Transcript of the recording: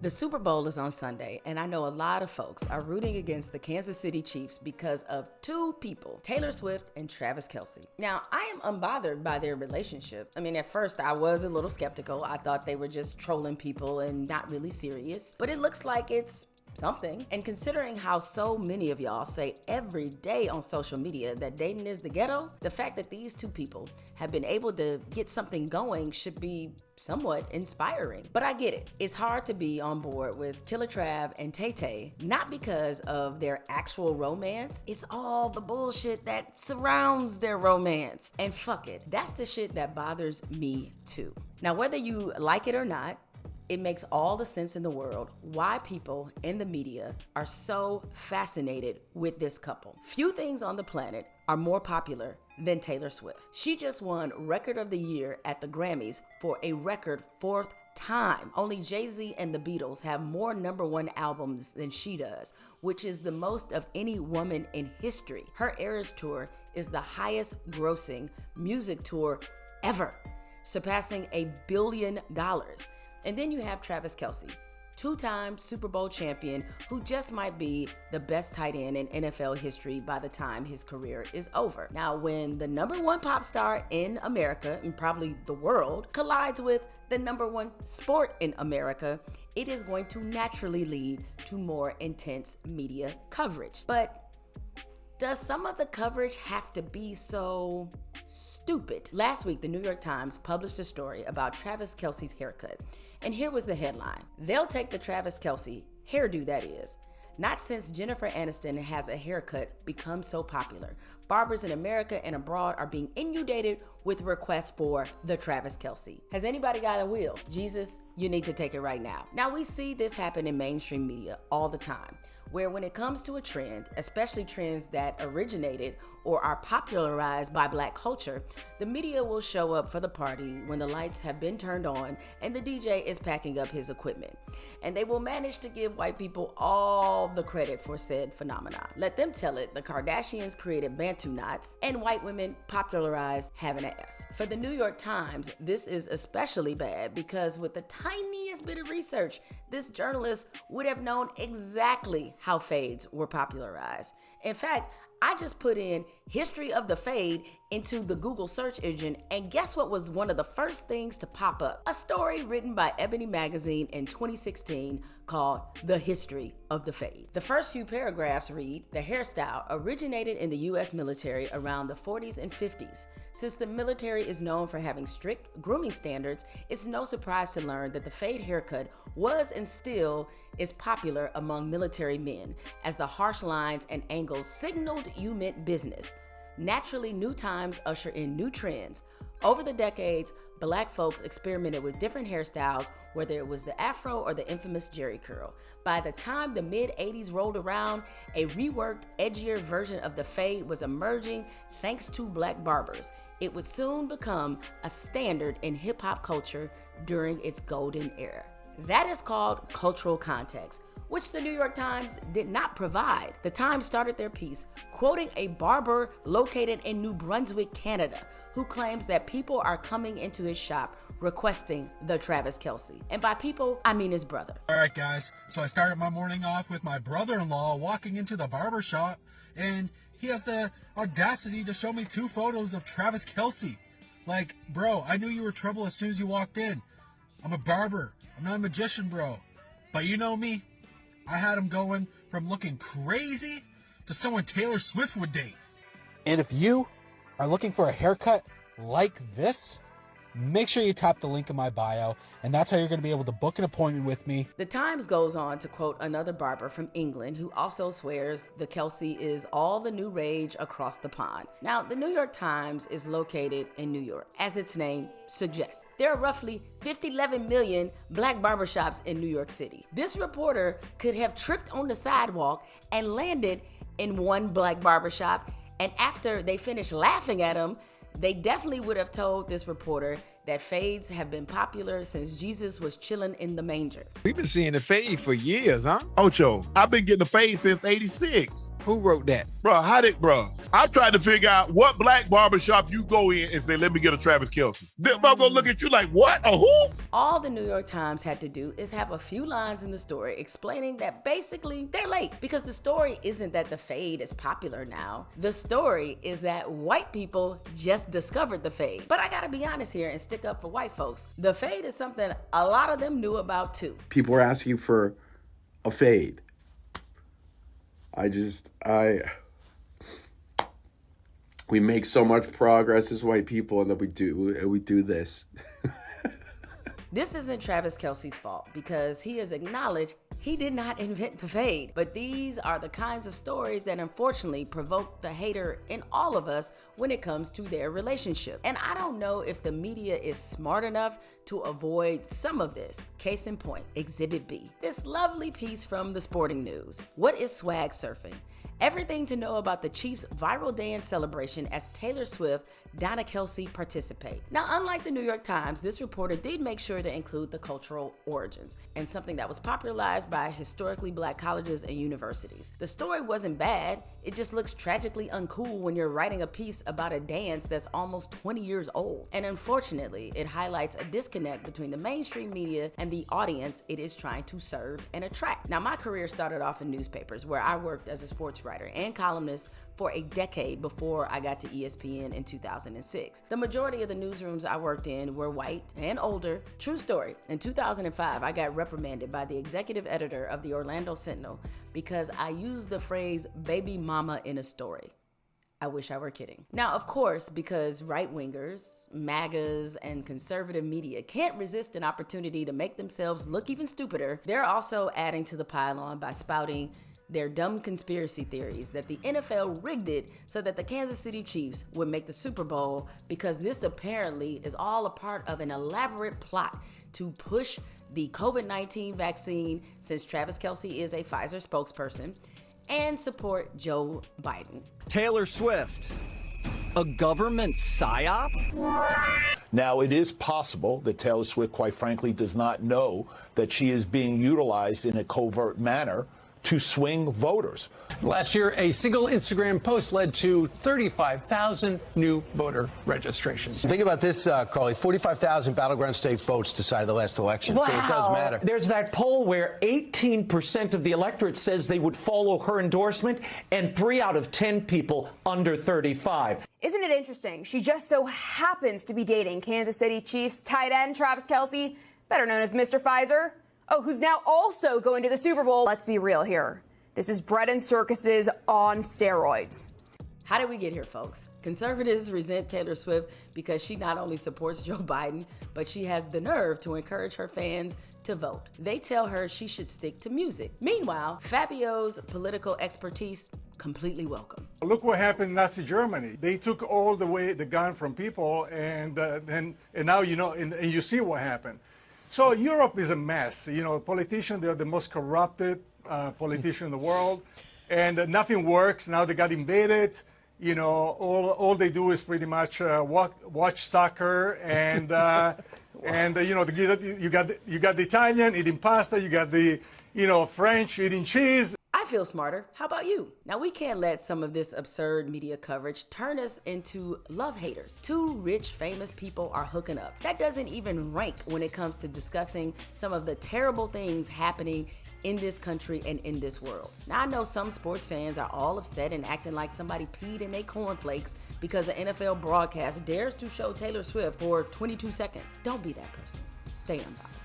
The Super Bowl is on Sunday, and I know a lot of folks are rooting against the Kansas City Chiefs because of two people, Taylor Swift and Travis Kelce. Now, I am unbothered by their relationship. I mean, at first I was a little skeptical. I thought they were just trolling people and not really serious, but it looks like it's something. And considering how so many of y'all say every day on social media that dating is the ghetto, the fact that these two people have been able to get something going should be somewhat inspiring. But I get it. It's hard to be on board with Killa, Trav, and Tay, not because of their actual romance. It's all the bullshit that surrounds their romance. And fuck it, that's the shit that bothers me too. Now, whether you like it or not, it makes all the sense in the world why people in the media are so fascinated with this couple. Few things on the planet are more popular than Taylor Swift. She just won Record of the Year at the Grammys for a record fourth time. Only Jay-Z and the Beatles have more #1 albums than she does, which is the most of any woman in history. Her Eras Tour is the highest grossing music tour ever, surpassing $1 billion. And then you have Travis Kelce, two-time Super Bowl champion who just might be the best tight end in NFL history by the time his career is over. Now, when the #1 pop star in America, and probably the world, collides with the #1 sport in America, it is going to naturally lead to more intense media coverage. But does some of the coverage have to be so stupid? Last week, the New York Times published a story about Travis Kelce's haircut. And here was the headline: "They'll take the Travis Kelce hairdo that is. Not since Jennifer Aniston has a haircut become so popular. Barbers in America and abroad are being inundated with requests for the Travis Kelce. Has anybody got a wheel? Jesus, you need to take it right now." Now, we see this happen in mainstream media all the time, where when it comes to a trend, especially trends that originated or are popularized by Black culture, the media will show up for the party when the lights have been turned on and the DJ is packing up his equipment. And they will manage to give white people all the credit for said phenomenon. Let them tell it, the Kardashians created Bantu knots and white women popularized having ass. For the New York Times, this is especially bad because with the tiniest bit of research, this journalist would have known exactly how fades were popularized. In fact, I just put in history of the fade into the Google search engine, and guess what was one of the first things to pop up? A story written by Ebony Magazine in 2016 called The History of the Fade. The first few paragraphs read, "The hairstyle originated in the US military around the 40s and 50s. Since the military is known for having strict grooming standards, it's no surprise to learn that the fade haircut was and still is popular among military men, as the harsh lines and angles signaled you meant business. Naturally, new times usher in new trends. Over the decades, Black folks experimented with different hairstyles, whether it was the afro or the infamous jerry curl. By the time the mid-80s rolled around, a reworked, edgier version of the fade was emerging thanks to Black barbers. It would soon become a standard in hip-hop culture during its golden era." That is called cultural context, which the New York Times did not provide. The Times started their piece quoting a barber located in New Brunswick, Canada, who claims that people are coming into his shop requesting the Travis Kelce. And by people, I mean his brother. All right, guys. So I started my morning off with my brother-in-law walking into the barber shop, and he has the audacity to show me 2 photos of Travis Kelce. Like, bro, I knew you were trouble as soon as you walked in. I'm a barber. I'm not a magician, bro. But you know me. I had him going from looking crazy to someone Taylor Swift would date. And if you are looking for a haircut like this, make sure you tap the link in my bio, and that's how you're going to be able to book an appointment with me. The Times goes on to quote another barber from England who also swears the Kelce is all the new rage across the pond. Now, the New York Times is located in New York, as its name suggests. There are roughly 11 million Black barbershops in New York City. This reporter could have tripped on the sidewalk and landed in one Black barbershop, and after they finished laughing at him, they definitely would have told this reporter that fades have been popular since Jesus was chilling in the manger. We've been seeing the fade for years, huh? Ocho, I've been getting the fade since '86. Who wrote that? Bro, I tried to figure out what black barbershop you go in and say, let me get a Travis Kelce. They're gonna look at you like, what? A who? All the New York Times had to do is have a few lines in the story explaining that basically they're late, because the story isn't that the fade is popular now. The story is that white people just discovered the fade. But I gotta be honest here and stick up for white folks. The fade is something a lot of them knew about too. People are asking for a fade. We make so much progress as white people, and then we do this. This isn't Travis Kelce's fault, because he has acknowledged he did not invent the fade. But these are the kinds of stories that unfortunately provoke the hater in all of us when it comes to their relationship. And I don't know if the media is smart enough to avoid some of this. Case in point, Exhibit B. This lovely piece from the Sporting News. What is swag surfing? Everything to know about the Chiefs' viral dance celebration as Taylor Swift, Donna Kelce participate. Now, unlike the New York Times, this reporter did make sure to include the cultural origins, and something that was popularized by historically black colleges and universities. The story wasn't bad, it just looks tragically uncool when you're writing a piece about a dance that's almost 20 years old. And unfortunately, it highlights a disconnect between the mainstream media and the audience it is trying to serve and attract. Now, my career started off in newspapers, where I worked as a sports writer and columnist for a decade before I got to ESPN in 2006. The majority of the newsrooms I worked in were white and older. True story, in 2005, I got reprimanded by the executive editor of the Orlando Sentinel because I used the phrase baby mama in a story. I wish I were kidding. Now, of course, because right-wingers, MAGAs, and conservative media can't resist an opportunity to make themselves look even stupider, they're also adding to the pile-on by spouting their dumb conspiracy theories that the NFL rigged it so that the Kansas City Chiefs would make the Super Bowl, because this apparently is all a part of an elaborate plot to push the COVID-19 vaccine, since Travis Kelce is a Pfizer spokesperson, and support Joe Biden. Taylor Swift, a government psyop? Now, it is possible that Taylor Swift, quite frankly, does not know that she is being utilized in a covert manner to swing voters. Last year, a single Instagram post led to 35,000 new voter registrations. Think about this, Carly. 45,000 battleground state votes decided the last election, wow. So it does matter. There's that poll where 18% of the electorate says they would follow her endorsement, and 3 out of 10 people under 35. Isn't it interesting? She just so happens to be dating Kansas City Chiefs tight end Travis Kelce, better known as Mr. Pfizer. Oh, who's now also going to the Super Bowl. Let's be real here. This is bread and circuses on steroids. How did we get here, folks? Conservatives resent Taylor Swift because she not only supports Joe Biden, but she has the nerve to encourage her fans to vote. They tell her she should stick to music. Meanwhile, Fabio's political expertise, completely welcome. Look what happened in Nazi Germany. They took all the gun from people, and now and you see what happened. So Europe is a mess. Politicians, they're the most corrupted politician in the world, and nothing works. Now they got invaded. All they do is pretty much watch soccer, and you got the Italian eating pasta, you got the French eating cheese. I feel smarter. How about you? Now, we can't let some of this absurd media coverage turn us into love haters. 2 rich, famous people are hooking up. That doesn't even rank when it comes to discussing some of the terrible things happening in this country and in this world. Now, I know some sports fans are all upset and acting like somebody peed in their cornflakes because an NFL broadcast dares to show Taylor Swift for 22 seconds. Don't be that person. Stay unbothered.